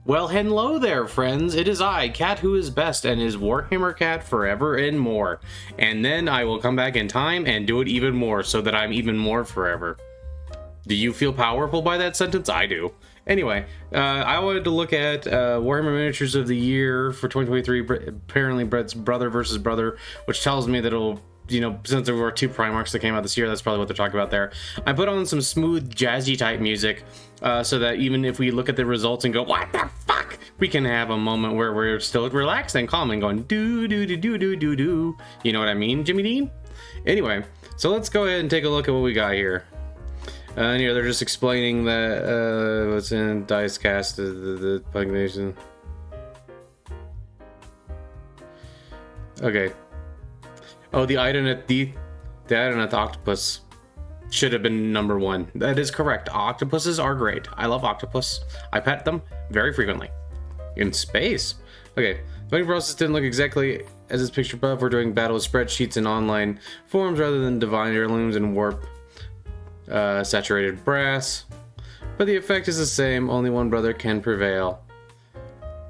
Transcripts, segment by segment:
Well, hello there, friends. It is I, Catte, who is best, and is Warhammer Catte forever and more. And then I will come back in time and do it even more, so that I'm even more forever. Do you feel powerful by that sentence? I do. Anyway, I wanted to look at Warhammer Miniatures of the Year for 2023. Apparently, Brett's Brother versus Brother, which tells me that it'll, you know, since there were 2 Primarchs that came out this year, that's probably what they're talking about there. I put on some smooth, jazzy type music, so that even if we look at the results and go, what the fuck, we can have a moment where we're still relaxed and calm and going, do do do do do do do. You know what I mean, Jimmy Dean? Anyway, so let's go ahead and take a look at what we got here. And here they're just explaining that what's in Dice Cast, the Pugnation. Okay. Oh, the Idoneth octopus should have been number 1. That is correct. Octopuses are great. I love octopus. I pet them very frequently. In space. Okay. The voting process didn't look exactly as it's pictured above. We're doing battle with spreadsheets and online forums rather than divine heirlooms and warp saturated brass. But the effect is the same. Only one brother can prevail.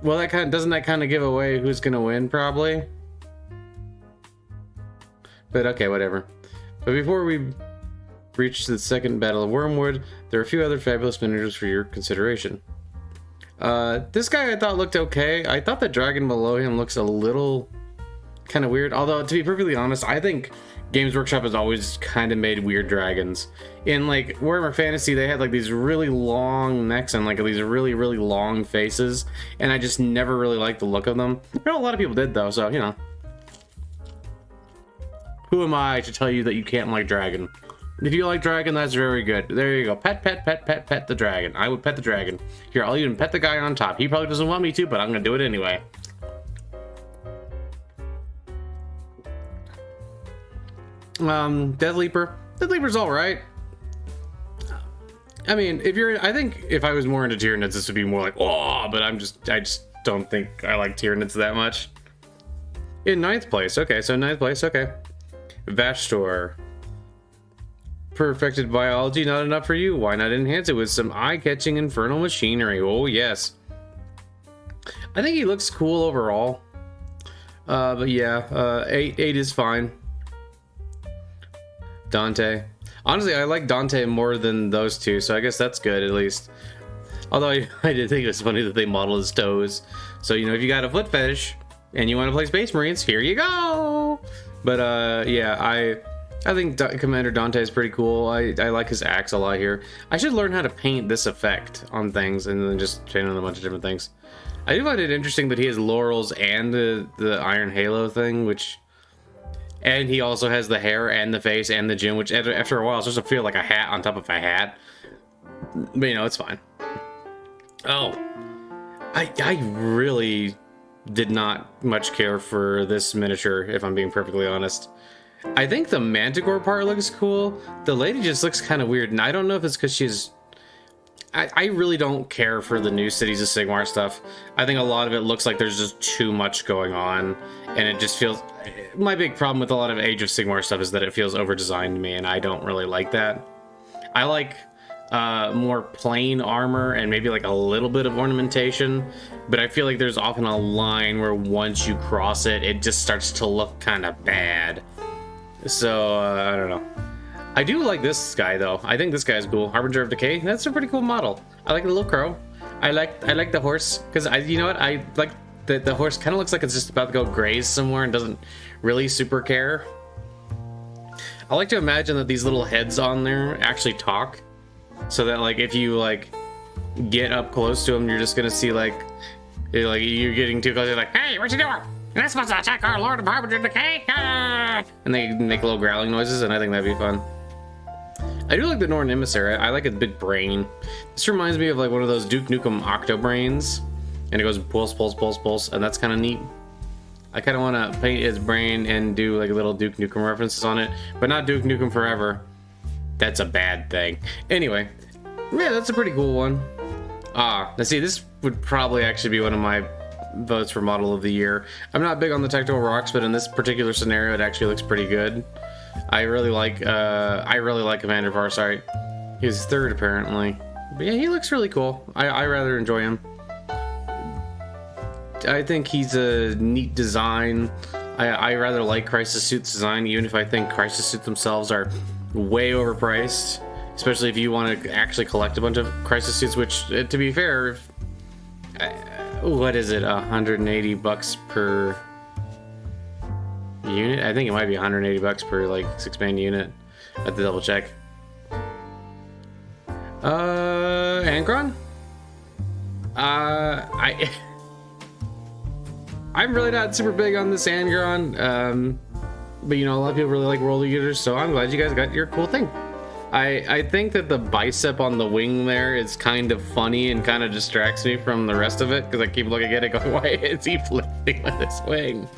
Well, doesn't that kind of give away who's gonna win, probably? But okay, whatever. But before we reach the second Battle of Wormwood, there are a few other fabulous miniatures for your consideration. This guy I thought looked okay. I thought the dragon below him looks a little kind of weird. Although, to be perfectly honest, I think Games Workshop has always kind of made weird dragons. In like Warhammer Fantasy, they had like these really long necks and like these really, really long faces. And I just never really liked the look of them. I know a lot of people did though, so, you know. Who am I to tell you that you can't like dragon? If you like dragon, that's very good. There you go. Pet the dragon. I would pet the dragon. Here, I'll even pet the guy on top. He probably doesn't want me to, but I'm gonna do it anyway. Death Leaper. Death Leaper's alright. I mean, I think if I was more into Tyranids, this would be more like, oh, but I just don't think I like Tyranids that much. In 9th place. Okay, so 9th place, okay. Vashtor. Perfected biology, not enough for you. Why not enhance it with some eye-catching infernal machinery? Oh, yes. I think he looks cool overall. But yeah, 8 is fine. Dante. Honestly, I like Dante more than those two, so I guess that's good, at least. Although I did think it was funny that they modeled his toes. So, you know, if you got a foot fetish and you want to play Space Marines, here you go! But, yeah, I think Commander Dante is pretty cool. I like his axe a lot here. I should learn how to paint this effect on things and then just paint on a bunch of different things. I do find it interesting that he has laurels and the Iron Halo thing, which... And he also has the hair and the face and the chin, which after a while it's just to feel like a hat on top of a hat. But, you know, it's fine. Oh. I really did not much care for this miniature, if I'm being perfectly honest. I think the Manticore part looks cool. The lady just looks kind of weird, and I don't know if it's because she's... I really don't care for the new Cities of Sigmar stuff. I think a lot of it looks like there's just too much going on, and it just feels... My big problem with a lot of Age of Sigmar stuff is that it feels over-designed to me, and I don't really like that. I like more plain armor and maybe like a little bit of ornamentation, but I feel like there's often a line where once you cross it, it just starts to look kind of bad. So, I don't know. I do like this guy, though. I think this guy's cool. Harbinger of Decay. That's a pretty cool model. I like the little crow. I like the horse, because you know what? I like the horse kind of looks like it's just about to go graze somewhere and doesn't really super care. I like to imagine that these little heads on there actually talk, so that like if you like get up close to them, you're just gonna see like you're getting too close. You're like, hey, what you doing? You're not supposed to attack our Lord of Harbinger of Decay. Ah! And they make little growling noises, and I think that'd be fun. I do like the Northern Emissary. I like a big brain. This reminds me of like one of those Duke Nukem Octo Brains, and it goes pulse, pulse, pulse, pulse, and that's kind of neat. I kind of want to paint his brain and do like little Duke Nukem references on it, but not Duke Nukem Forever. That's a bad thing. Anyway, yeah, that's a pretty cool one. Now see, this would probably actually be one of my votes for Model of the Year. I'm not big on the Tactical Rocks, but in this particular scenario, it actually looks pretty good. I really like Commander Farsight. He's 3rd apparently, but yeah, he looks really cool. I rather enjoy him. I think he's a neat design. I rather like Crisis Suit's design, even if I think Crisis Suits themselves are way overpriced. Especially if you want to actually collect a bunch of Crisis Suits, which, to be fair, what is it, 180 bucks per unit? I think it might be 180 bucks per, like, 6-man unit. I have to double check. Angron? I'm really not super big on this Angron, but you know, a lot of people really like World Eaters, so I'm glad you guys got your cool thing. I think that the bicep on the wing there is kind of funny and kind of distracts me from the rest of it, because I keep looking at it going, why is he flipping with his wing?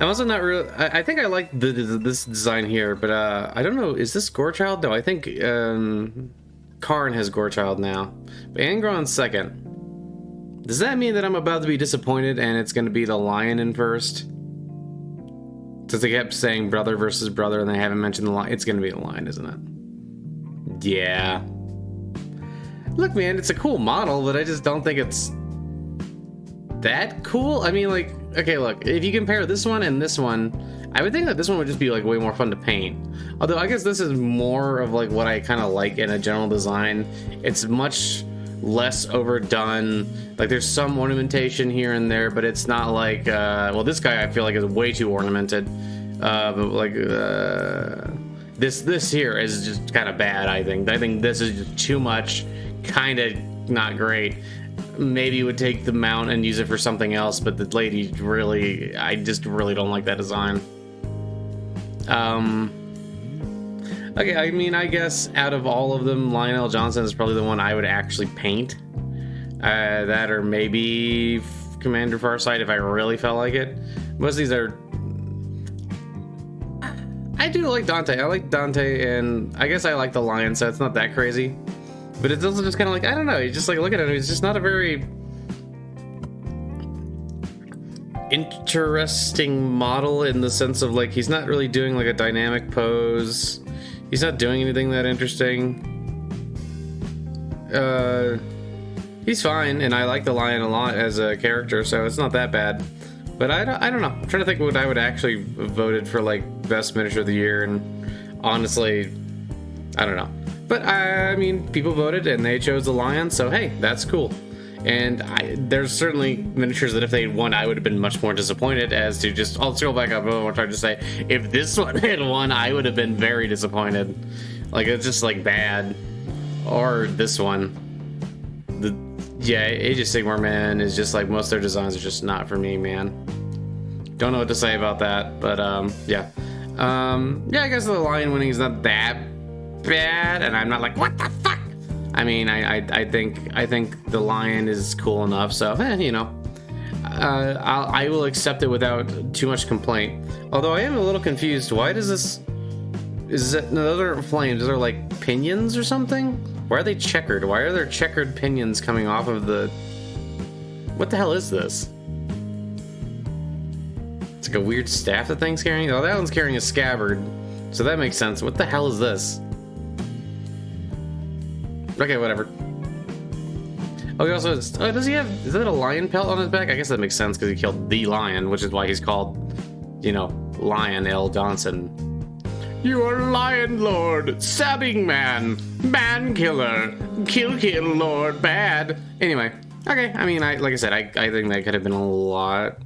I'm also not really... I think I like this design here, but I don't know, is this Gorechild? No, I think Karn has Gorechild now. But Angron's second. Does that mean that I'm about to be disappointed and it's going to be the lion in first? Since they kept saying brother versus brother and they haven't mentioned the lion, it's going to be the lion, isn't it? Yeah. Look, man, it's a cool model, but I just don't think it's that cool. I mean, like, okay, look, if you compare this one and this one, I would think that this one would just be like way more fun to paint. Although I guess this is more of like what I kind of like in a general design. It's much less overdone. Like, there's some ornamentation here and there, but it's not like well, this guy I feel like is way too ornamented, but like this here is just kind of bad. I think this is just too much, kind of not great. Maybe would take the mount and use it for something else, but the lady really, I just really don't like that design. Okay, I mean, I guess out of all of them, Lionel Johnson is probably the one I would actually paint. That or maybe Commander Farsight if I really felt like it. Most of these are... I do like Dante. I like Dante, and I guess I like the Lion, so it's not that crazy. But it's also just kind of like, I don't know, you just like look at him, he's just not a very interesting model in the sense of like, he's not really doing like a dynamic pose. He's not doing anything that interesting. He's fine, and I like the lion a lot as a character, so it's not that bad. But I don't know. I'm trying to think what I would actually have voted for, like, best miniature of the year, and honestly, I don't know. But I mean, people voted and they chose the lion, so hey, that's cool. And there's certainly miniatures that if they had won, I would have been much more disappointed. As to just, I'll scroll back up one more time to say, if this one had won, I would have been very disappointed. Like, it's just like bad. Or this one. Yeah, Age of Sigmar, man, is just like, most of their designs are just not for me, man. Don't know what to say about that, but yeah. Yeah, I guess the lion winning is not that bad, and I'm not like, what the fuck? I mean, I think the lion is cool enough, so you know, I will accept it without too much complaint. Although I am a little confused. Why does this? Is it? No, those aren't flames. Those are like pinions or something. Why are they checkered? Why are there checkered pinions coming off of the? What the hell is this? It's like a weird staff that thing's carrying. Oh, that one's carrying a scabbard, so that makes sense. What the hell is this? Okay, whatever. Okay, also, does he have, is that a lion pelt on his back? I guess that makes sense because he killed the lion, which is why he's called, you know, Lionel Johnson. You are Lion Lord, stabbing man, man killer, kill lord, bad. Anyway, okay, I mean, like I said, I think that could have been a lot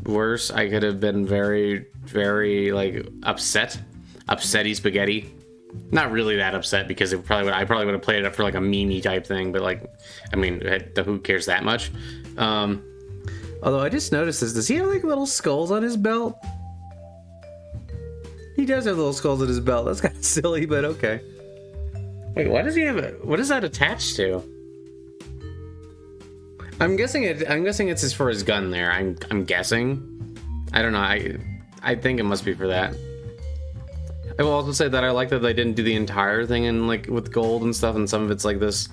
worse. I could have been very, very, like, upsetty spaghetti. Not really that upset because I probably would have played it up for like a meme type thing, but like, I mean, who cares that much? Although I just noticed this, does he have like little skulls on his belt? He does have little skulls on his belt. That's kind of silly, but okay. Wait, why does he have what is that attached to? I'm guessing it's just for his gun there. I'm guessing. I don't know. I think it must be for that. I will also say that I like that they didn't do the entire thing in like with gold and stuff, and some of it's like this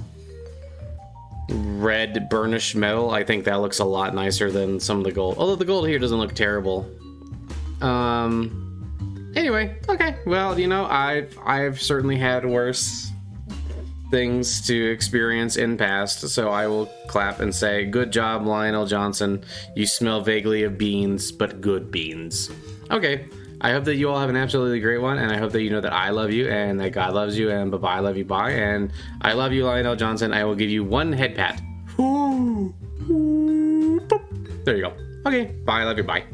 red burnished metal. I think that looks a lot nicer than some of the gold. Although the gold here doesn't look terrible. Anyway, okay. Well, you know, I've certainly had worse. things to experience in past, so I will clap and say, good job, Lionel Johnson. You smell vaguely of beans, but good beans. Okay, I hope that you all have an absolutely great one, and I hope that you know that I love you, and that God loves you, and bye-bye, I love you, bye, and I love you, Lionel Johnson. I will give you one head pat. There you go. Okay, bye, I love you, bye.